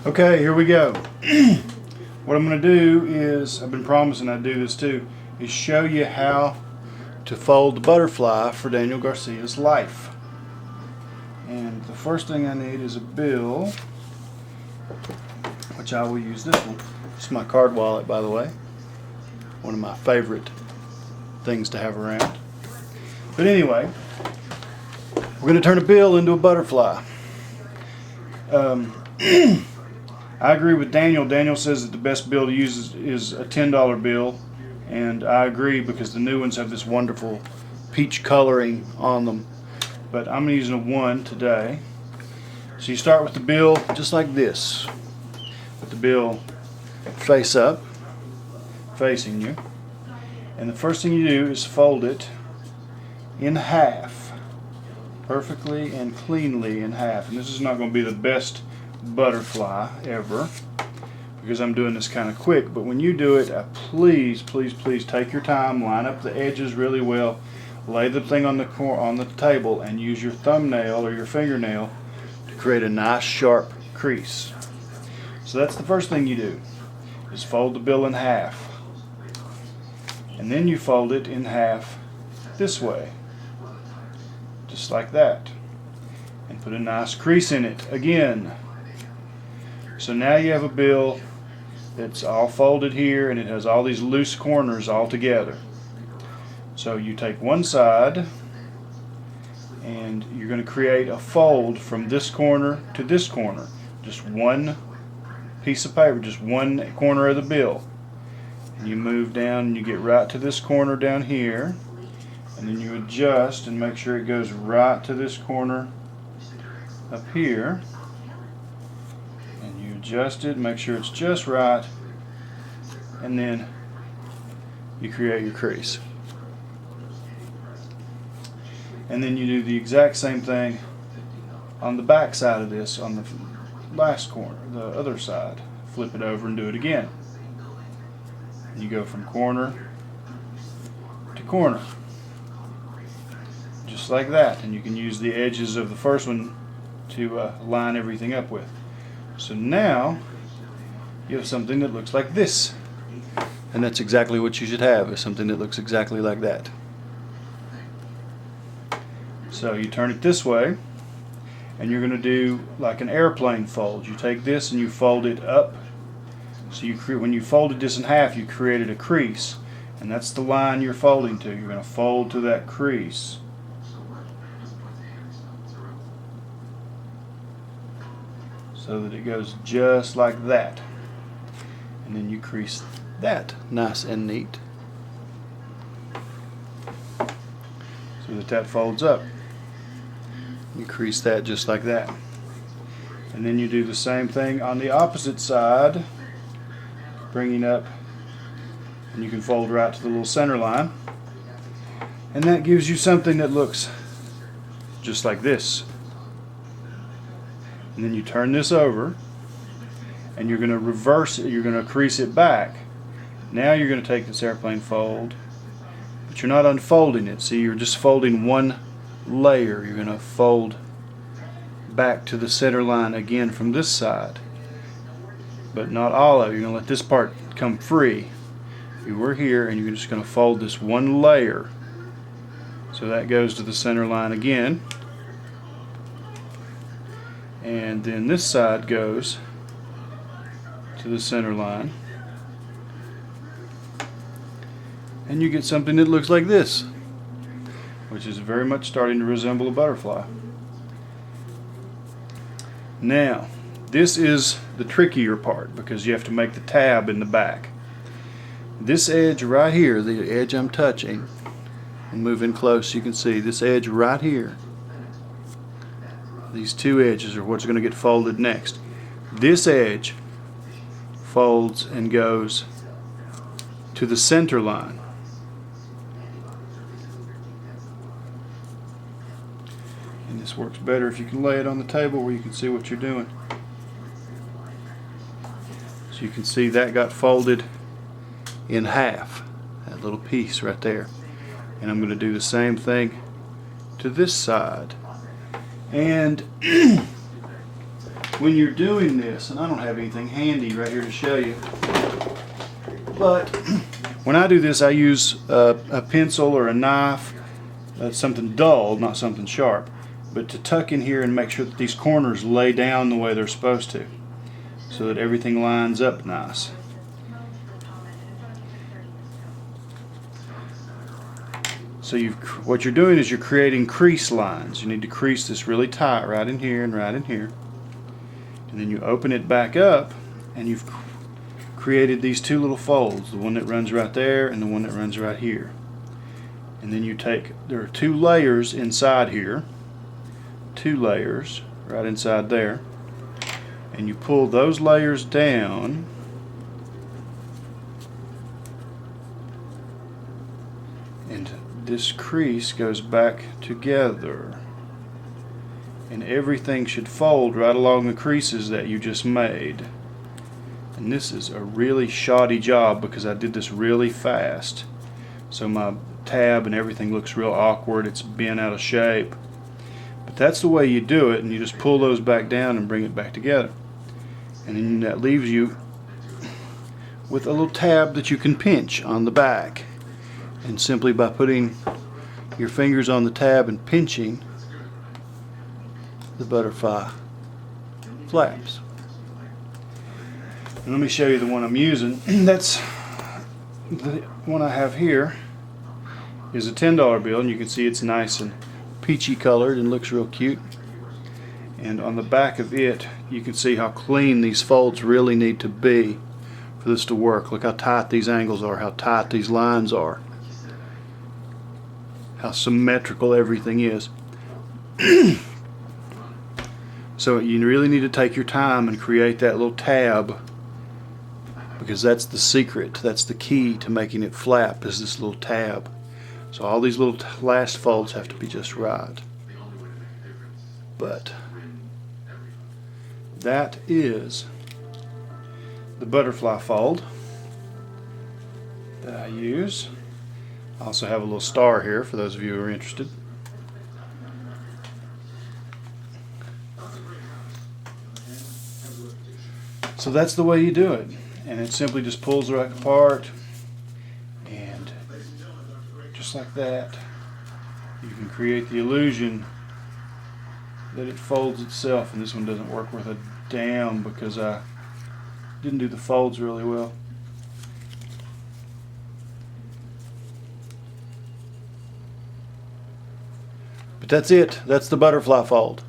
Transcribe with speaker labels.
Speaker 1: Okay, here we go. What I'm going to do is, I've been promising I'd do this too, is show you how to fold the butterfly for Daniel Garcia's life. And the first thing I need is a bill, which I will use this one. It's my card wallet, by the way. One of my favorite things to have around. But anyway, we're going to turn a bill into a butterfly. I agree with Daniel. Daniel says that the best bill to use is a $10 bill, and I agree because the new ones have this wonderful peach coloring on them. But I'm using a 1 today. So you start with the bill just like this. Put the bill face up, facing you. And the first thing you do is fold it in half. Perfectly and cleanly in half. And this is not going to be the best butterfly ever because I'm doing this kind of quick, but when you do it, please take your time, line up the edges really well, lay the thing on the table and use your thumbnail or your fingernail to create a nice sharp crease. So that's the first thing you do, is fold the bill in half, and then you fold it in half this way, just like that, and put a nice crease in it again. So now you have a bill that's all folded here and it has all these loose corners all together. So you take one side and you're going to create a fold from this corner to this corner. Just one piece of paper, just one corner of the bill. And you move down and you get right to this corner down here, and then you adjust and make sure it goes right to this corner up here. Adjust it, make sure it's just right, and then you create your crease. And then you do the exact same thing on the back side of this, on the last corner, the other side. Flip it over and do it again. You go from corner to corner, just like that. And you can use the edges of the first one to line everything up with. So now you have something that looks like this, and that's exactly what you should have, is something that looks exactly like that. So you turn it this way, and you're going to do like an airplane fold. You take this and you fold it up. So when you folded this in half, you created a crease, and that's the line you're folding to. You're going to fold to that crease. So that it goes just like that, and then you crease that nice and neat so that folds up. You crease that just like that, and then you do the same thing on the opposite side, bringing up, and you can fold right to the little center line, and that gives you something that looks just like this. And then you turn this over and you're going to reverse it, you're going to crease it back. Now you're going to take this airplane fold, but you're not unfolding it. See, you're just folding one layer. You're going to fold back to the center line again from this side, but not all of it. You're going to let this part come free. You were here and you're just going to fold this one layer. So that goes to the center line again. And then this side goes to the center line, and you get something that looks like this, which is very much starting to resemble a butterfly. Now this is the trickier part, because you have to make the tab in the back. This edge right here, the edge I'm touching, and move in close, you can see this edge right here. These two edges are what's going to get folded next. This edge folds and goes to the center line. And this works better if you can lay it on the table where you can see what you're doing. So you can see that got folded in half, that little piece right there. And I'm going to do the same thing to this side. And when you're doing this, and I don't have anything handy right here to show you, but when I do this, I use a pencil or a knife, something dull, not something sharp, but to tuck in here and make sure that these corners lay down the way they're supposed to, so that everything lines up nice. So what you're doing is you're creating crease lines. You need to crease this really tight right in here and right in here. And then you open it back up and you've created these two little folds, the one that runs right there and the one that runs right here. And then you there are two layers inside here, two layers right inside there, and you pull those layers down and this crease goes back together, and everything should fold right along the creases that you just made. And this is a really shoddy job because I did this really fast, so my tab and everything looks real awkward. It's bent out of shape, but that's the way you do it, and you just pull those back down and bring it back together, and then that leaves you with a little tab that you can pinch on the back. And simply by putting your fingers on the tab and pinching, the butterfly flaps. And let me show you the one I'm using. That's the one I have here is a $10 bill, and you can see it's nice and peachy colored and looks real cute. And on the back of it, you can see how clean these folds really need to be for this to work. Look how tight these angles are, how tight these lines are, how symmetrical everything is. So you really need to take your time and create that little tab, because that's the secret, that's the key to making it flap, is this little tab. So all these little last folds have to be just right. But that is the butterfly fold that I use. I also have a little star here for those of you who are interested. So that's the way you do it, and it simply just pulls right apart, and just like that you can create the illusion that it folds itself. And this one doesn't work worth a damn because I didn't do the folds really well. But that's it. That's the butterfly fold.